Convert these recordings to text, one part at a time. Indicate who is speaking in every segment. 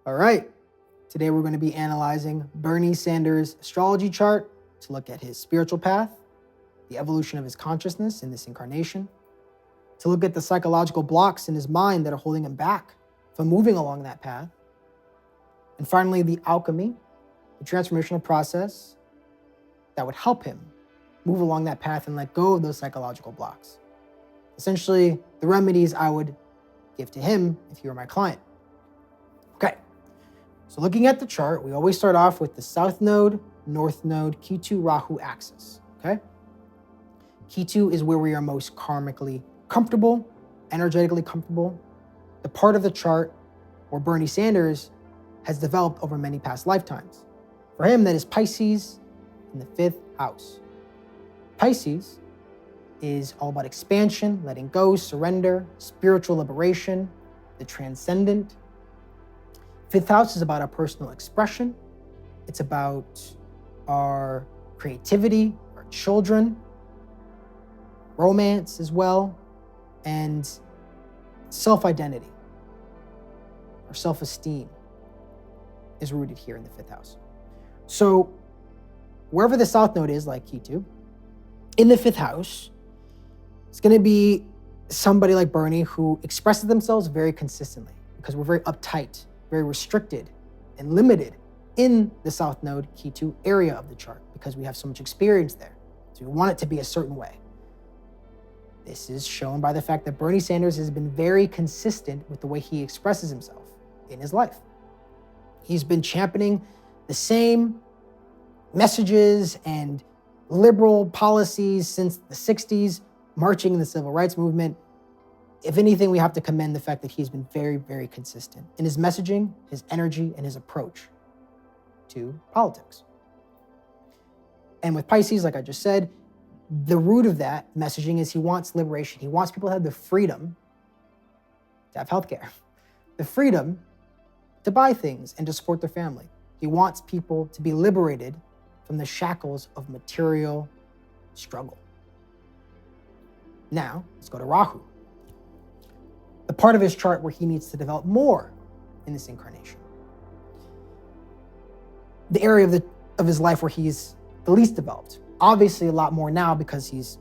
Speaker 1: All right, today we're going to be analyzing Bernie Sanders' astrology chart to look at his spiritual path, the evolution of his consciousness in this incarnation, to look at the psychological blocks in his mind that are holding him back from moving along that path, and finally the alchemy, the transformational process that would help him move along that path and let go of those psychological blocks. Essentially, the remedies I would give to him if he were my client. Okay, so looking at the chart, we always start off with the South Node, North Node, Ketu, Rahu axis, okay? Ketu is where we are most karmically comfortable, energetically comfortable, the part of the chart where Bernie Sanders has developed over many past lifetimes. For him, that is Pisces in the 5th house. Pisces is all about expansion, letting go, surrender, spiritual liberation, the transcendent. 5th house is about our personal expression. It's about our creativity, our children, romance as well, and self-identity or self-esteem is rooted here in the 5th house. So wherever the South Node is, like Ketu, in the 5th house, it's going to be somebody like Bernie who expresses themselves very consistently because we're very uptight, very restricted and limited in the South Node Ketu area of the chart because we have so much experience there. So we want it to be a certain way. This is shown by the fact that Bernie Sanders has been very consistent with the way he expresses himself in his life. He's been championing the same messages and liberal policies since the 60s, marching in the civil rights movement. If anything, we have to commend the fact that he's been very, very consistent in his messaging, his energy, and his approach to politics. And with Pisces, like I just said, the root of that messaging is he wants liberation. He wants people to have the freedom to have healthcare, the freedom to buy things and to support their family. He wants people to be liberated from the shackles of material struggle. Now, let's go to Rahu, the part of his chart where he needs to develop more in this incarnation. The area of his life where he's the least developed. Obviously a lot more now because he's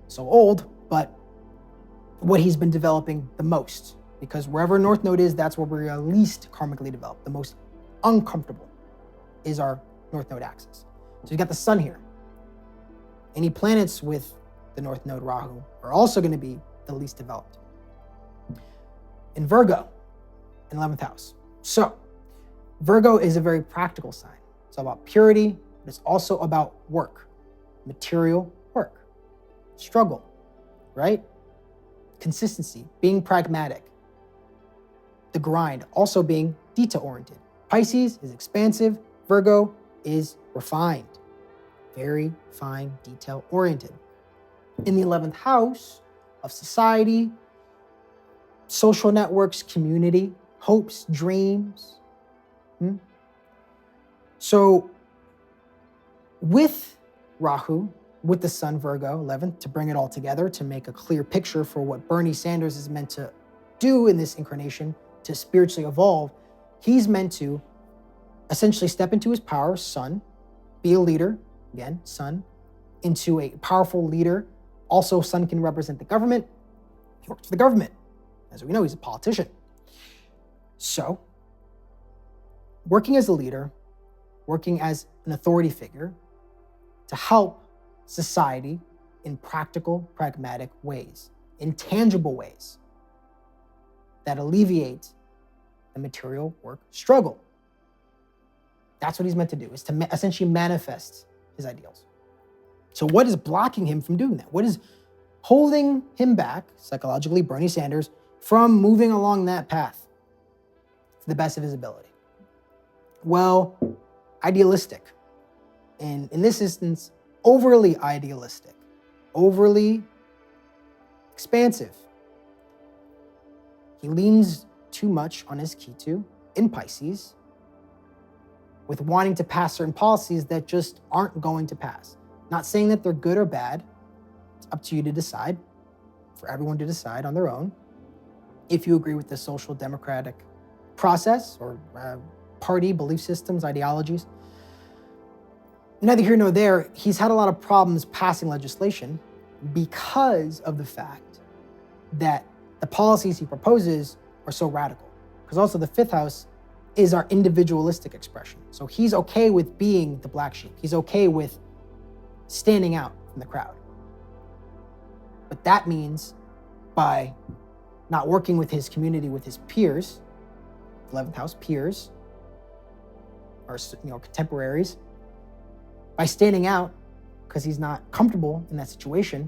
Speaker 1: so old, but what he's been developing the most. Because wherever North Node is, that's where we're least karmically developed. The most uncomfortable is our North Node axis. So you got the sun here. Any planets with the North Node Rahu are also going to be the least developed. In Virgo, in 11th house. So Virgo is a very practical sign. It's all about purity, but it's also about work, material work, struggle, right? Consistency, being pragmatic, the grind, also being detail-oriented. Pisces is expansive, Virgo is refined, very fine, detail-oriented. In the 11th house of society, social networks, community, hopes, dreams. So with Rahu, with the sun, Virgo, 11th, to bring it all together, to make a clear picture for what Bernie Sanders is meant to do in this incarnation, to spiritually evolve, he's meant to essentially step into his power, sun, be a leader, again, sun, into a powerful leader. Also, sun can represent the government. He works for the government. As we know, he's a politician. So, working as a leader, working as an authority figure to help society in practical, pragmatic ways, in tangible ways that alleviate the material work struggle. That's what he's meant to do, is to essentially manifest his ideals. So what is blocking him from doing that? What is holding him back, psychologically, Bernie Sanders, from moving along that path to the best of his ability? Well, idealistic. And in this instance, overly idealistic, overly expansive. He leans too much on his Ketu in Pisces with wanting to pass certain policies that just aren't going to pass. Not saying that they're good or bad. It's up to you to decide, for everyone to decide on their own. If you agree with the social democratic process or party belief systems, ideologies. Neither here nor there, he's had a lot of problems passing legislation because of the fact that the policies he proposes are so radical. Because also the fifth house is our individualistic expression. So he's okay with being the black sheep. He's okay with standing out from the crowd. But that means by not working with his community, with his peers, 11th house peers, or contemporaries, by standing out because he's not comfortable in that situation,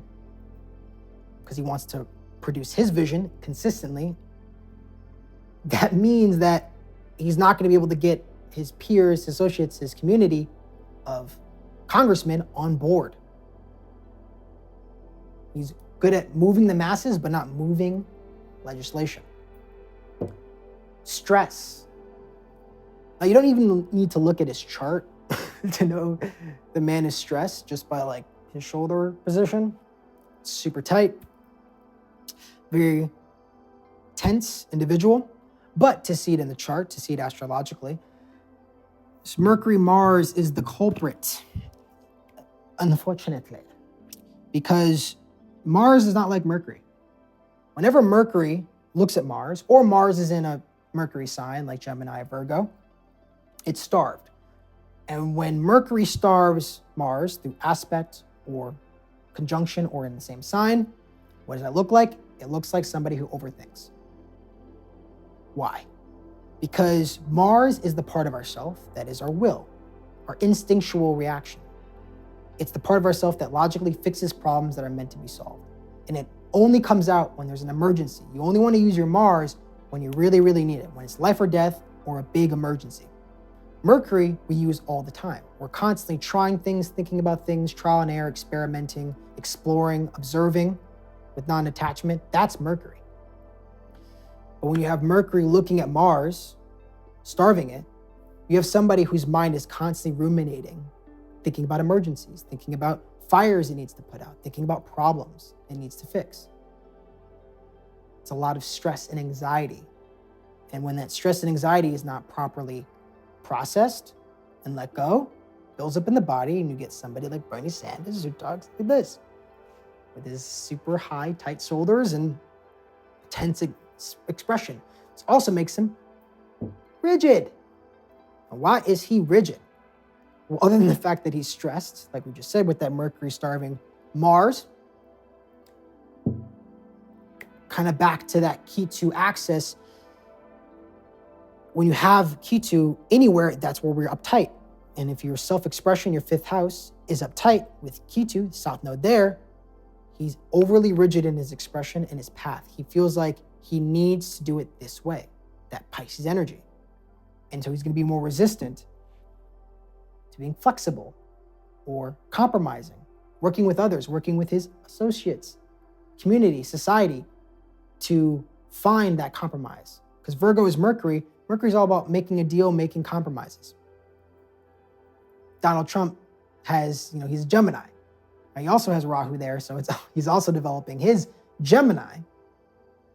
Speaker 1: because he wants to produce his vision consistently, that means that he's not going to be able to get his peers, his associates, his community of congressmen on board. He's good at moving the masses, but not moving legislation. Stress. Now, you don't even need to look at his chart to know the man is stressed just by like his shoulder position. Super tight, very tense individual. But to see it in the chart, to see it astrologically, this Mercury Mars is the culprit, unfortunately, because Mars is not like Mercury. Whenever Mercury looks at Mars, or Mars is in a Mercury sign like Gemini or Virgo, it's starved. And when Mercury starves Mars through aspect or conjunction or in the same sign, what does that look like? It looks like somebody who overthinks. Why? Because Mars is the part of ourself that is our will, our instinctual reaction. It's the part of ourself that logically fixes problems that are meant to be solved. And it only comes out when there's an emergency. You only want to use your Mars when you really, really need it, when it's life or death or a big emergency. Mercury, we use all the time. We're constantly trying things, thinking about things, trial and error, experimenting, exploring, observing with non-attachment. That's Mercury. But when you have Mercury looking at Mars, starving it, you have somebody whose mind is constantly ruminating, thinking about emergencies, thinking about fires it needs to put out, thinking about problems it needs to fix. It's a lot of stress and anxiety. And when that stress and anxiety is not properly processed and let go, builds up in the body, and you get somebody like Bernie Sanders who talks like this, with his super high, tight shoulders and tense expression. This also makes him rigid. And why is he rigid? Well, other than the fact that he's stressed, like we just said, with that Mercury starving Mars, kind of back to that Ketu axis. When you have Ketu anywhere, that's where we're uptight. And if your self-expression, your fifth house, is uptight with Ketu, South Node there, he's overly rigid in his expression and his path. He feels like he needs to do it this way, that Pisces energy. And so he's going to be more resistant to being flexible or compromising, working with others, working with his associates, community, society, to find that compromise. Because Virgo is Mercury. Mercury's all about making a deal, making compromises. Donald Trump has, he's a Gemini. He also has Rahu there, so he's also developing his Gemini.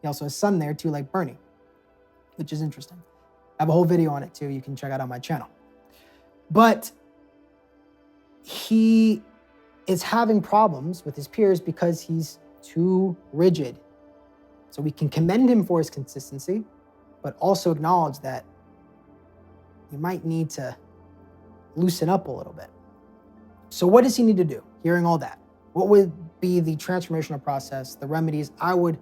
Speaker 1: He also has Sun there too, like Bernie, which is interesting. I have a whole video on it too, you can check out on my channel. But he is having problems with his peers because he's too rigid. So we can commend him for his consistency, but also acknowledge that you might need to loosen up a little bit. So what does he need to do? Hearing all that, what would be the transformational process, the remedies I would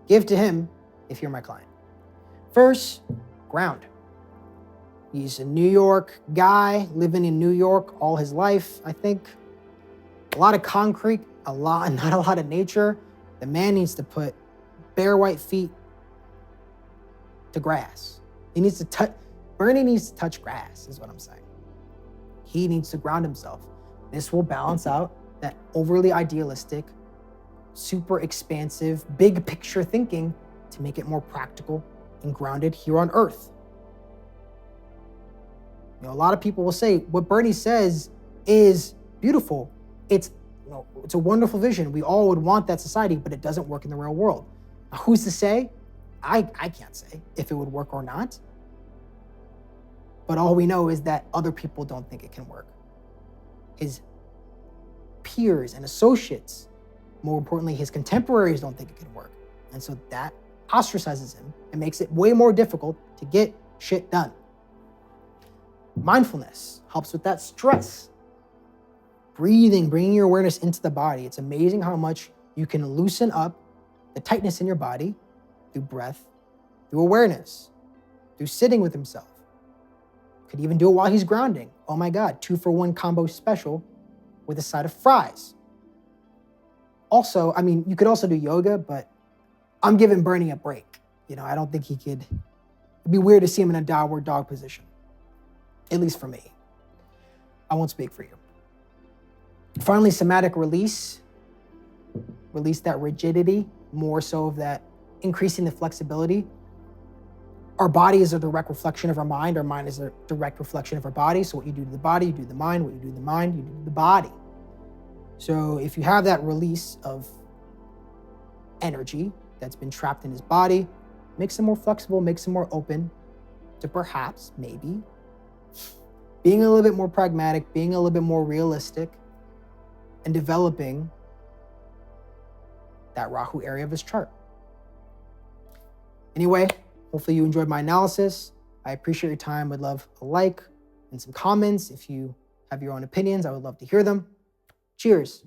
Speaker 1: give to him if you're my client? First, ground. He's a New York guy, living in New York all his life, I think. A lot of concrete, not a lot of nature. The man needs to put bare white feet to grass. Bernie needs to touch grass, is what I'm saying. He needs to ground himself. This will balance out that overly idealistic, super expansive, big picture thinking to make it more practical and grounded here on Earth. A lot of people will say what Bernie says is beautiful. It's a wonderful vision. We all would want that society, but it doesn't work in the real world. Who's to say? I can't say if it would work or not. But all we know is that other people don't think it can work. His peers and associates, more importantly, his contemporaries don't think it can work. And so that ostracizes him and makes it way more difficult to get shit done. Mindfulness helps with that stress. Breathing, bringing your awareness into the body. It's amazing how much you can loosen up the tightness in your body through breath, through awareness, through sitting with himself. Could even do it while he's grounding. Oh my God, 2-for-1 combo special with a side of fries. Also, I mean, you could also do yoga, but I'm giving Bernie a break. I don't think he could. It'd be weird to see him in a downward dog position, at least for me. I won't speak for you. Finally, somatic release. Release that rigidity, more so of that increasing the flexibility. Our body is a direct reflection of our mind. Our mind is a direct reflection of our body. So what you do to the body, you do to the mind. What you do to the mind, you do to the body. So if you have that release of energy that's been trapped in his body, makes him more flexible, makes him more open to perhaps, maybe, being a little bit more pragmatic, being a little bit more realistic, and developing that Rahu area of his chart. Anyway, hopefully you enjoyed my analysis. I appreciate your time. Would love a like and some comments. If you have your own opinions, I would love to hear them. Cheers.